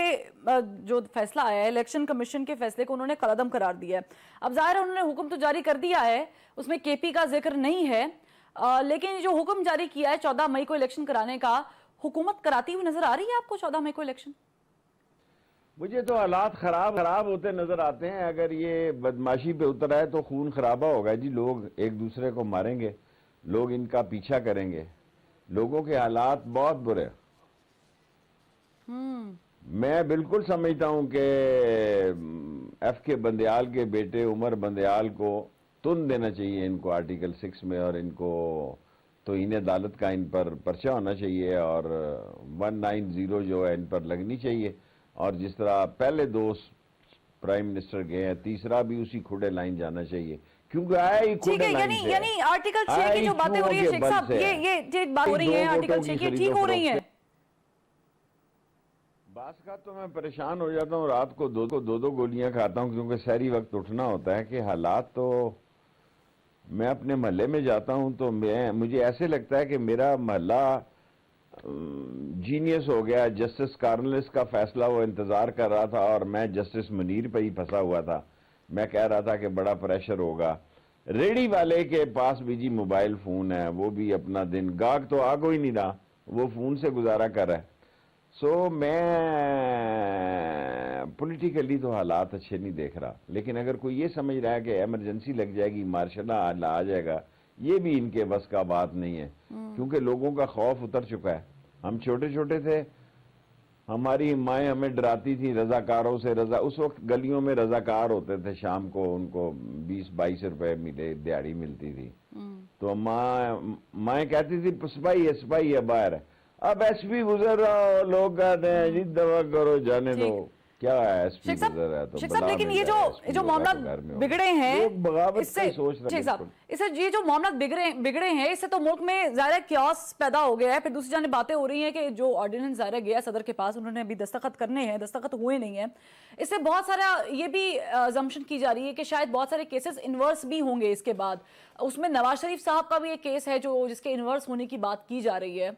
کہ جو فیصلہ آیا ہے الیکشن کمیشن کے فیصلے کو انہوں نے قلعدم قرار دیا ہے. اب ظاہر ہے انہوں نے حکم تو جاری کر دیا ہے, اس میں کے پی کا ذکر نہیں ہے, لیکن جو حکم جاری کیا ہے 14 مئی کو الیکشن کرانے کا, حکومت کراتی ہوئی نظر آ رہی ہے آپ کو 14 مئی کو الیکشن؟ مجھے تو حالات خراب ہوتے نظر آتے ہیں. اگر یہ بدماشی پہ اتر آئے تو خون خرابہ ہوگا جی. لوگ ایک دوسرے کو ماریں گے, لوگ ان کا پیچھا کریں گے, لوگوں کے حالات بہت برے. میں بالکل سمجھتا ہوں کہ ایف کے بندیال کے بیٹے عمر بندیال کو تن دینا چاہیے ان کو آرٹیکل 6 میں, اور ان کو توہین عدالت کا ان پر پرچہ ہونا چاہیے, اور 190 جو ہے ان پر لگنی چاہیے. اور جس طرح پہلے 2 پرائم منسٹر گئے ہیں, تیسرا بھی اسی کھڑے لائن جانا چاہیے, کیونکہ آیا ہی کھڑے لائن سے. یعنی آرٹیکل 6 کی جو باتیں ہو رہی ہیں شیخ صاحب, یہ بات ہو رہی ہیں آرٹیکل 6 کی ٹھیک ہو رہی ہیں؟ بعض کا تو میں پریشان ہو جاتا ہوں, رات کو دو گولیاں کھاتا ہوں, کیونکہ سحری وقت اٹھنا ہوتا ہے. کہ حالات تو میں اپنے محلے میں جاتا ہوں تو مجھے ایسے لگتا ہے کہ میرا محلہ جینیس ہو گیا. جسٹس کارنلس کا فیصلہ وہ انتظار کر رہا تھا, اور میں جسٹس منیر پہ ہی پھنسا ہوا تھا. میں کہہ رہا تھا کہ بڑا پریشر ہوگا. ریڈی والے کے پاس بھی جی موبائل فون ہے, وہ بھی اپنا دن گاہک تو آگو ہی نہیں رہا, وہ فون سے گزارا کر رہا ہے. میں پولیٹیکلی تو حالات اچھے نہیں دیکھ رہا, لیکن اگر کوئی یہ سمجھ رہا ہے کہ ایمرجنسی لگ جائے گی, مارشل آ جائے گا, یہ بھی ان کے بس کا بات نہیں ہے. کیونکہ لوگوں کا خوف اتر چکا ہے. ہم چھوٹے تھے, ہماری مائیں ہمیں ڈراتی تھی رضاکاروں سے. اس وقت گلیوں میں رضاکار ہوتے تھے, شام کو ان کو 20-22 روپے ملے, دیہڑی ملتی تھی. تو مائیں کہتی تھی سپاہی ہے باہر ہے. اب ایس پی گزر رہا, لوگ کہتے ہیں جی دوا کرو جانے دو. کیا ہے ایس پی گزر رہا ہے تو بلا, لیکن یہ جو معاملات بگڑے ہیں اس سے یہ جو معاملات بگڑے ہیں اس سے تو ملک میں ظاہر کیوس پیدا ہو گیا ہے. پھر دوسری جانب باتیں ہو رہی ہیں کہ جو آرڈیننس ظاہر گیا صدر کے پاس, انہوں نے ابھی دستخط کرنے ہیں, دستخط ہوئے نہیں ہیں. اس سے بہت سارا یہ بھی ازمپشن کی جا رہی ہے کہ شاید بہت سارے کیسز انورس بھی ہوں گے اس کے بعد. اس میں نواز شریف صاحب کا بھی ایک کیس ہے جس کے انورس ہونے کی بات کی جا رہی ہے.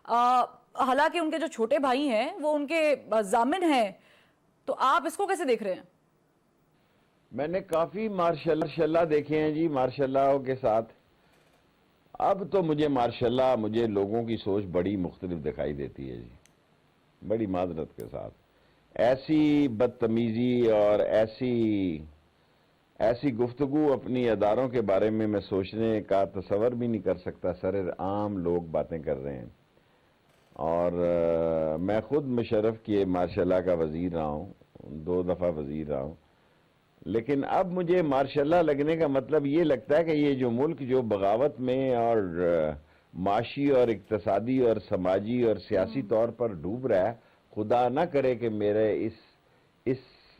حالانکہ ان کے جو چھوٹے بھائی ہیں وہ ان کے ضامن ہیں. تو آپ اس کو کیسے دیکھ رہے ہیں؟ میں نے کافی ماشاءاللہ دیکھے ہیں جی, ماشاءاللہ کے ساتھ. اب تو مجھے لوگوں کی سوچ بڑی مختلف دکھائی دیتی ہے جی, بڑی معذرت کے ساتھ. ایسی بدتمیزی اور ایسی گفتگو اپنی اداروں کے بارے میں سوچنے کا تصور بھی نہیں کر سکتا. سر عام لوگ باتیں کر رہے ہیں, اور میں خود مشرف کیے ماشاءاللہ کا وزیر رہا ہوں, 2 دفعہ وزیر رہا ہوں. لیکن اب مجھے ماشاءاللہ لگنے کا مطلب یہ لگتا ہے کہ یہ جو ملک جو بغاوت میں اور معاشی اور اقتصادی اور سماجی اور سیاسی طور پر ڈوب رہا ہے, خدا نہ کرے کہ میرے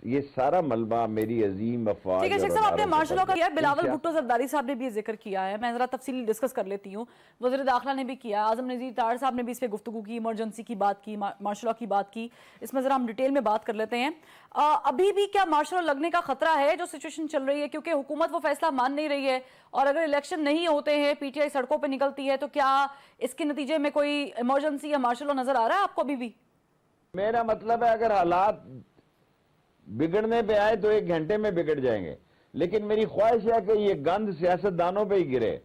یہ سارا ملبہ میری عظیم افواج. ٹھیک ہے شیخ صاحب, آپ نے مارشل لاء کا کیا, بلاول بھٹو زرداری صاحب نے بھی ذکر کیا ہے, میں ذرا تفصیل ڈسکس کر لیتی ہوں. وزیر داخلہ نے بھی کیا, اعظم نذیر تار صاحب نے بھی اس پہ گفتگو کی, ایمرجنسی کی بات کی, مارشل لاء کی بات کی. اس میں ذرا ہم ڈیٹیل میں بات کر لیتے ہیں. ابھی بھی کیا مارشل لاء لگنے کا خطرہ ہے جو سچویشن چل رہی ہے, کیونکہ حکومت وہ فیصلہ مان نہیں رہی ہے, اور اگر الیکشن نہیں ہوتے ہیں, پی ٹی آئی سڑکوں پہ نکلتی ہے, تو کیا اس کے نتیجے میں کوئی ایمرجنسی یا مارشل لاء نظر آ رہا ہے آپ کو ابھی بھی؟ میرا مطلب ہے اگر حالات بگڑنے پہ آئے تو 1 گھنٹے میں بگڑ جائیں گے, لیکن میری خواہش ہے کہ یہ گند سیاستدانوں پہ ہی گرے,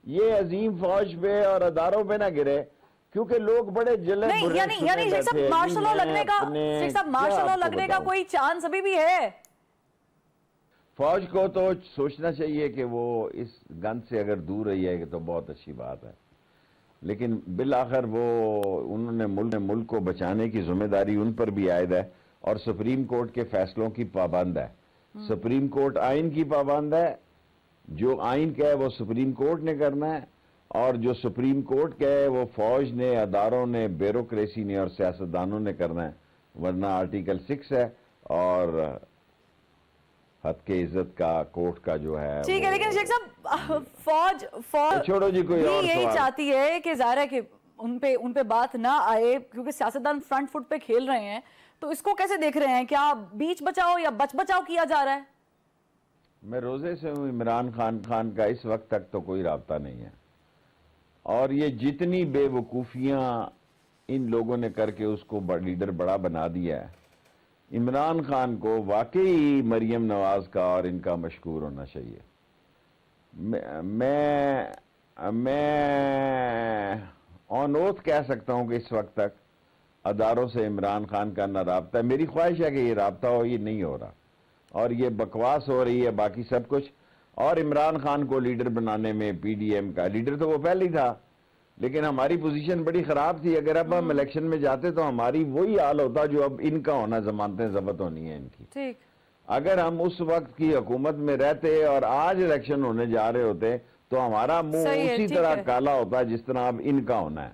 یہ عظیم فوج پہ اور اداروں پہ نہ گرے, کیونکہ لوگ بڑے جلن برے یعنی شیخ صاحب مارشل لاء لگنے کا کوئی چانس ابھی بھی ہے؟ فوج کو تو سوچنا چاہیے کہ وہ اس گند سے اگر دور رہی ہے تو بہت اچھی بات ہے, لیکن بالآخر انہوں نے ملک کو بچانے کی ذمہ داری ان پر بھی عائد ہے, اور سپریم کورٹ کے فیصلوں کی پابند ہے. سپریم کورٹ آئین کی پابند ہے, جو آئین کہے وہ سپریم کورٹ نے کرنا ہے, اور جو سپریم کورٹ کہے وہ فوج نے, اداروں نے, بیوروکریسی نے اور سیاستدانوں نے کرنا ہے. ورنہ آرٹیکل 6 ہے اور حد کے عزت کا کورٹ کا جو ہے. ٹھیک ہے, لیکن شیخ صاحب فوج چھوڑو جی, کوئی اور یہی چاہتی ہے کہ ظاہر ہے کہ ان پہ بات نہ آئے, کیونکہ سیاستدان فرنٹ فٹ پہ کھیل رہے ہیں. تو اس کو کیسے دیکھ رہے ہیں, کیا بیچ بچاؤ یا بچ بچاؤ کیا جا رہا ہے؟ میں روزے سے ہوں, عمران خان کا اس وقت تک تو کوئی رابطہ نہیں ہے, اور یہ جتنی بے وقوفیاں ان لوگوں نے کر کے اس کو لیڈر بڑا بنا دیا ہے. عمران خان کو واقعی مریم نواز کا اور ان کا مشکور ہونا چاہیے. میں آن اوتھ کہہ سکتا ہوں کہ اس وقت تک اداروں سے عمران خان کا نہ رابطہ ہے. میری خواہش ہے کہ یہ رابطہ ہو, یہ نہیں ہو رہا, اور یہ بکواس ہو رہی ہے باقی سب کچھ. اور عمران خان کو لیڈر بنانے میں پی ڈی ایم کا لیڈر تو وہ پہلے ہی تھا, لیکن ہماری پوزیشن بڑی خراب تھی. اگر اب ہم الیکشن میں جاتے تو ہماری وہی حال ہوتا جو اب ان کا ہونا, ضمانتیں ضبط ہونی ہیں ان کی. ٹھیک, اگر ہم اس وقت کی حکومت میں رہتے اور آج الیکشن ہونے جا رہے ہوتے تو ہمارا منہ اسی طرح کالا ہوتا جس طرح اب ان کا ہونا ہے.